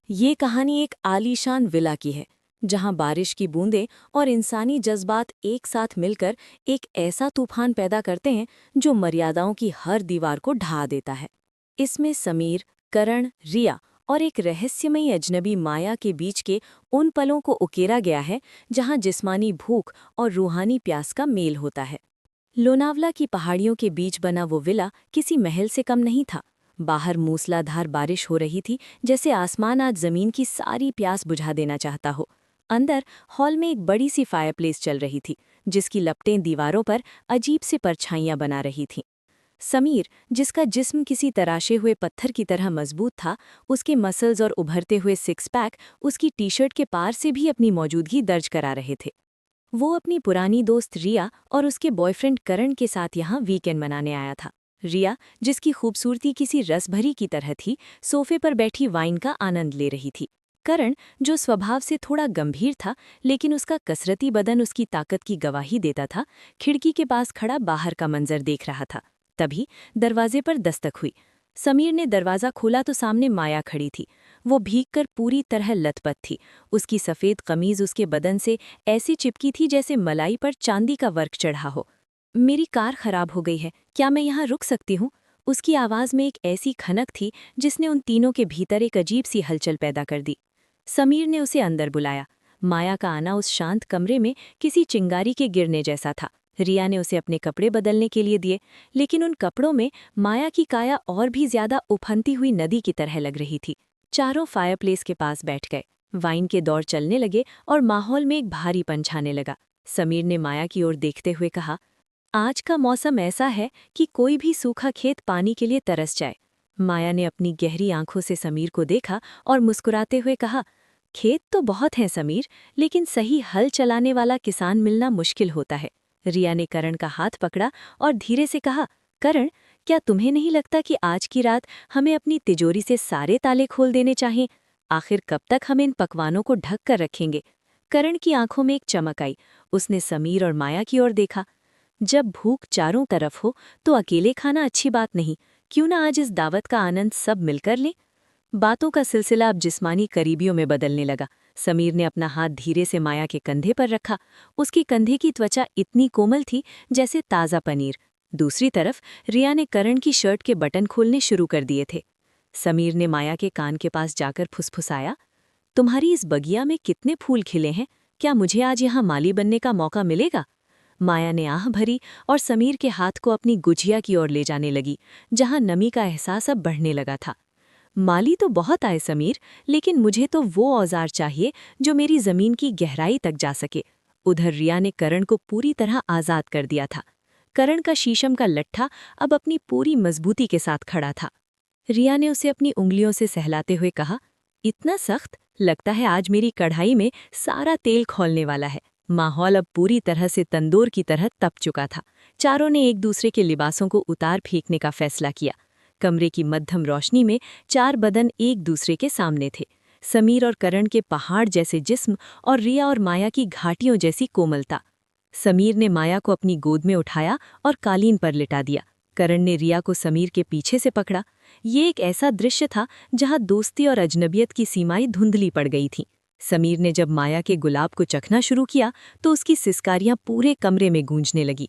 ये कहानी एक आलीशान विला की है, जहां बारिश की बूंदें और इंसानी जज्बात एक साथ मिलकर एक ऐसा तूफान पैदा करते हैं जो मर्यादाओं की हर दीवार को ढा देता है। इसमें समीर, करण, रिया और एक रहस्यमयी अजनबी माया के बीच के उन पलों को उकेरा गया है जहां जिस्मानी भूख और रूहानी प्यास का मेल होता है। लोनावला की पहाड़ियों के बीच बना वो विला किसी महल से कम नहीं था। बाहर मूसलाधार बारिश हो रही थी, जैसे आसमान आज जमीन की सारी प्यास बुझा देना चाहता हो। अंदर हॉल में एक बड़ी सी फायरप्लेस चल रही थी, जिसकी लपटें दीवारों पर अजीब से परछाइयां बना रही थीं। समीर, जिसका जिस्म किसी तराशे हुए पत्थर की तरह मजबूत था, उसके मसल्स और उभरते हुए सिक्स पैक उसकी टी शर्ट के पार से भी अपनी मौजूदगी दर्ज करा रहे थे। वो अपनी पुरानी दोस्त रिया और उसके बॉयफ्रेंड करण के साथ यहाँ वीकेंड मनाने आया था। रिया, जिसकी खूबसूरती किसी रसभरी की तरह थी, सोफे पर बैठी वाइन का आनंद ले रही थी। करण, जो स्वभाव से थोड़ा गंभीर था, लेकिन उसका कसरती बदन उसकी ताकत की गवाही देता था, खिड़की के पास खड़ा बाहर का मंजर देख रहा था। तभी दरवाजे पर दस्तक हुई। समीर ने दरवाज़ा खोला तो सामने माया खड़ी थी। वो भीगकर पूरी तरह लथपथ थी। उसकी सफ़ेद कमीज़ उसके बदन से ऐसी चिपकी थी जैसे मलाई पर चांदी का वर्क चढ़ा हो। मेरी कार खराब हो गई है, क्या मैं यहाँ रुक सकती हूँ? उसकी आवाज़ में एक ऐसी खनक थी जिसने उन तीनों के भीतर एक अजीब सी हलचल पैदा कर दी। समीर ने उसे अंदर बुलाया। माया का आना उस शांत कमरे में किसी चिंगारी के गिरने जैसा था। रिया ने उसे अपने कपड़े बदलने के लिए दिए, लेकिन उन कपड़ों में माया की काया और भी ज्यादा उफनती हुई नदी की तरह लग रही थी। चारों फायरप्लेस के पास बैठ गए। वाइन के दौर चलने लगे और माहौल में एक भारीपन छाने लगा। समीर ने माया की ओर देखते हुए कहा, आज का मौसम ऐसा है कि कोई भी सूखा खेत पानी के लिए तरस जाए। माया ने अपनी गहरी आंखों से समीर को देखा और मुस्कुराते हुए कहा, खेत तो बहुत हैं समीर, लेकिन सही हल चलाने वाला किसान मिलना मुश्किल होता है। रिया ने करण का हाथ पकड़ा और धीरे से कहा, करण, क्या तुम्हें नहीं लगता कि आज की रात हमें अपनी तिजोरी से सारे ताले खोल देने चाहिए? आखिर कब तक हम इन पकवानों को ढक कर रखेंगे? करण की आंखों में एक चमक आई। उसने समीर और माया की ओर देखा। जब भूख चारों तरफ हो तो अकेले खाना अच्छी बात नहीं। क्यों ना आज इस दावत का आनंद सब मिलकर लें? बातों का सिलसिला अब जिस्मानी करीबियों में बदलने लगा। समीर ने अपना हाथ धीरे से माया के कंधे पर रखा। उसके कंधे की त्वचा इतनी कोमल थी जैसे ताज़ा पनीर। दूसरी तरफ रिया ने करण की शर्ट के बटन खोलने शुरू कर दिए थे। समीर ने माया के कान के पास जाकर फुसफुसाया, तुम्हारी इस बगिया में कितने फूल खिले हैं? क्या मुझे आज यहाँ माली बनने का मौका मिलेगा? माया ने आह भरी और समीर के हाथ को अपनी गुझिया की ओर ले जाने लगी, जहाँ नमी का एहसास अब बढ़ने लगा था। माली तो बहुत आए समीर, लेकिन मुझे तो वो औजार चाहिए जो मेरी जमीन की गहराई तक जा सके। उधर रिया ने करण को पूरी तरह आज़ाद कर दिया था। करण का शीशम का लट्ठा अब अपनी पूरी मजबूती के साथ खड़ा था। रिया ने उसे अपनी उंगलियों से सहलाते हुए कहा, इतना सख्त? लगता है आज मेरी कढ़ाई में सारा तेल खौलने वाला है। माहौल अब पूरी तरह से तंदूर की तरह तप चुका था। चारों ने एक दूसरे के लिबासों को उतार फेंकने का फैसला किया। कमरे की मध्यम रोशनी में चार बदन एक दूसरे के सामने थे। समीर और करण के पहाड़ जैसे जिस्म और रिया और माया की घाटियों जैसी कोमलता। समीर ने माया को अपनी गोद में उठाया और कालीन पर लिटा दिया। करण ने रिया को समीर के पीछे से पकड़ा। ये एक ऐसा दृश्य था जहां दोस्ती और अजनबियत की सीमाएं धुंधली पड़ गई थीं। समीर ने जब माया के गुलाब को चखना शुरू किया तो उसकी सिसकारियां पूरे कमरे में गूंजने लगी।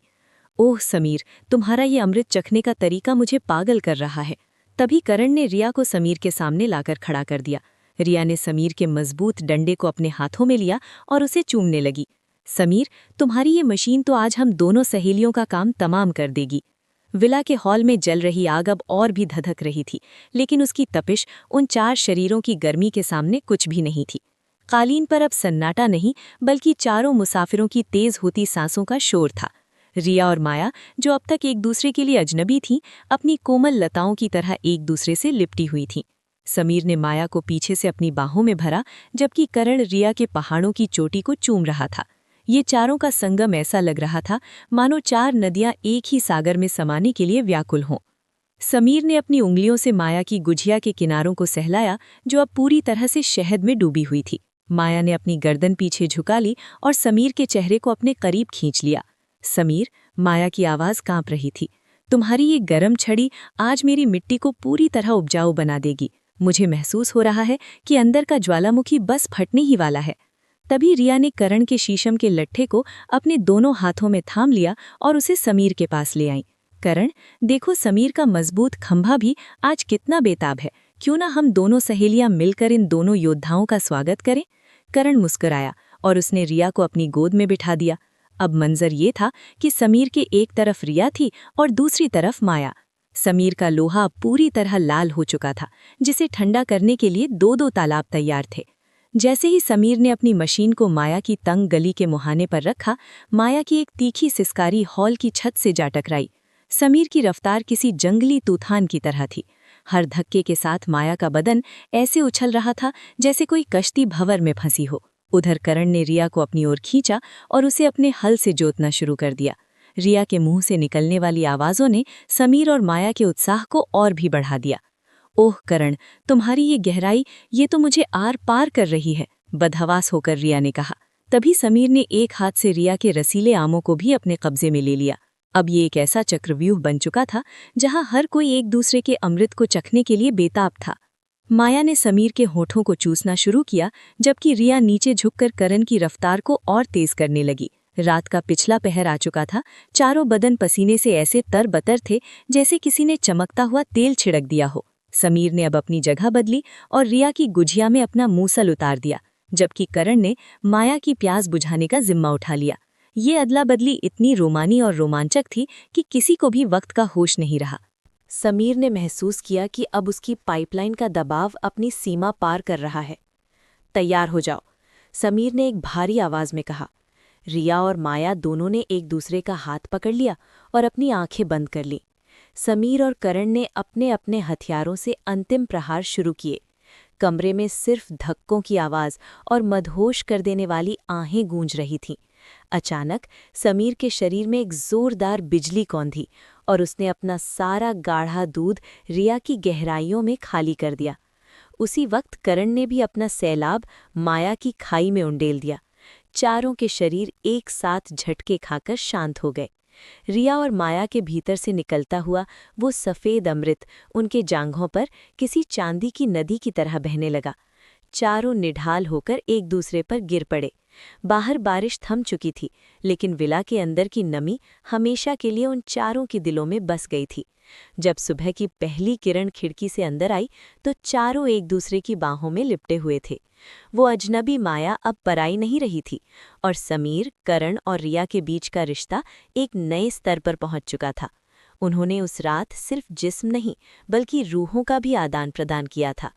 ओह समीर, तुम्हारा ये अमृत चखने का तरीका मुझे पागल कर रहा है। तभी करण ने रिया को समीर के सामने लाकर खड़ा कर दिया। रिया ने समीर के मजबूत डंडे को अपने हाथों में लिया और उसे चूमने लगी। समीर, तुम्हारी ये मशीन तो आज हम दोनों सहेलियों का काम तमाम कर देगी। विला के हॉल में जल रही आग अब और भी धधक रही थी, लेकिन उसकी तपिश उन चार शरीरों की गर्मी के सामने कुछ भी नहीं थी। कालीन पर अब सन्नाटा नहीं, बल्कि चारों मुसाफिरों की तेज होती सांसों का शोर था। रिया और माया, जो अब तक एक दूसरे के लिए अजनबी थीं, अपनी कोमल लताओं की तरह एक दूसरे से लिपटी हुई थीं। समीर ने माया को पीछे से अपनी बाहों में भरा, जबकि करण रिया के पहाड़ों की चोटी को चूम रहा था। ये चारों का संगम ऐसा लग रहा था मानो चार नदियां एक ही सागर में समाने के लिए व्याकुल हों। समीर ने अपनी उंगलियों से माया की गुझिया के किनारों को सहलाया, जो अब पूरी तरह से शहद में डूबी हुई थी। माया ने अपनी गर्दन पीछे झुका ली और समीर के चेहरे को अपने करीब खींच लिया। समीर, माया की आवाज़ कांप रही थी, तुम्हारी ये गरम छड़ी आज मेरी मिट्टी को पूरी तरह उपजाऊ बना देगी। मुझे महसूस हो रहा है कि अंदर का ज्वालामुखी बस फटने ही वाला है। तभी रिया ने करण के शीशम के लट्ठे को अपने दोनों हाथों में थाम लिया और उसे समीर के पास ले आई। करण, देखो समीर का मजबूत खंभा भी आज कितना बेताब है, क्यों ना हम दोनों सहेलियां मिलकर इन दोनों योद्धाओं का स्वागत करें। करण मुस्कुराया और उसने रिया को अपनी गोद में बिठा दिया। अब मंजर ये था कि समीर के एक तरफ रिया थी और दूसरी तरफ माया। समीर का लोहा पूरी तरह लाल हो चुका था, जिसे ठंडा करने के लिए दो दो तालाब तैयार थे। जैसे ही समीर ने अपनी मशीन को माया की तंग गली के मुहाने पर रखा, माया की एक तीखी सिसकारी हॉल की छत से जा टकराई। समीर की रफ्तार किसी जंगली तूफान की तरह थी। हर धक्के के साथ माया का बदन ऐसे उछल रहा था जैसे कोई कश्ती भंवर में फंसी हो। उधर करण ने रिया को अपनी ओर खींचा और उसे अपने हल से जोतना शुरू कर दिया। रिया के मुंह से निकलने वाली आवाज़ों ने समीर और माया के उत्साह को और भी बढ़ा दिया। ओह करण, तुम्हारी ये गहराई, ये तो मुझे आर पार कर रही है, बदहवास होकर रिया ने कहा। तभी समीर ने एक हाथ से रिया के रसीले आमों को भी अपने कब्जे में ले लिया। अब ये एक ऐसा चक्रव्यूह बन चुका था जहां हर कोई एक दूसरे के अमृत को चखने के लिए बेताब था। माया ने समीर के होठों को चूसना शुरू किया, जबकि रिया नीचे झुककर करण की रफ्तार को और तेज करने लगी। रात का पिछला पहर आ चुका था। चारों बदन पसीने से ऐसे तरबतर थे जैसे किसी ने चमकता हुआ तेल छिड़क दिया हो। समीर ने अब अपनी जगह बदली और रिया की गुझिया में अपना मूसल उतार दिया, जबकि करण ने माया की प्यास बुझाने का जिम्मा उठा लिया। ये अदला बदली इतनी रोमानी और रोमांचक थी कि किसी को भी वक्त का होश नहीं रहा। समीर ने महसूस किया कि अब उसकी पाइपलाइन का दबाव अपनी सीमा पार कर रहा है। तैयार हो जाओ, समीर ने एक भारी आवाज में कहा। रिया और माया दोनों ने एक दूसरे का हाथ पकड़ लिया और अपनी आंखें बंद कर लीं। समीर और करण ने अपने अपने हथियारों से अंतिम प्रहार शुरू किए। कमरे में सिर्फ धक्कों की आवाज और मदहोश कर देने वाली आहें गूंज रही थीं। अचानक समीर के शरीर में एक जोरदार बिजली कौंधी और उसने अपना सारा गाढ़ा दूध रिया की गहराइयों में खाली कर दिया। उसी वक्त करण ने भी अपना सैलाब माया की खाई में उंडेल दिया। चारों के शरीर एक साथ झटके खाकर शांत हो गए। रिया और माया के भीतर से निकलता हुआ वो सफ़ेद अमृत उनके जांघों पर किसी चांदी की नदी की तरह बहने लगा। चारों निढाल होकर एक दूसरे पर गिर पड़े। बाहर बारिश थम चुकी थी, लेकिन विला के अंदर की नमी हमेशा के लिए उन चारों के दिलों में बस गई थी। जब सुबह की पहली किरण खिड़की से अंदर आई तो चारों एक दूसरे की बाहों में लिपटे हुए थे। वो अजनबी माया अब पराई नहीं रही थी और समीर, करण और रिया के बीच का रिश्ता एक नए स्तर पर पहुंच चुका था। उन्होंने उस रात सिर्फ जिस्म नहीं बल्कि रूहों का भी आदान प्रदान किया था।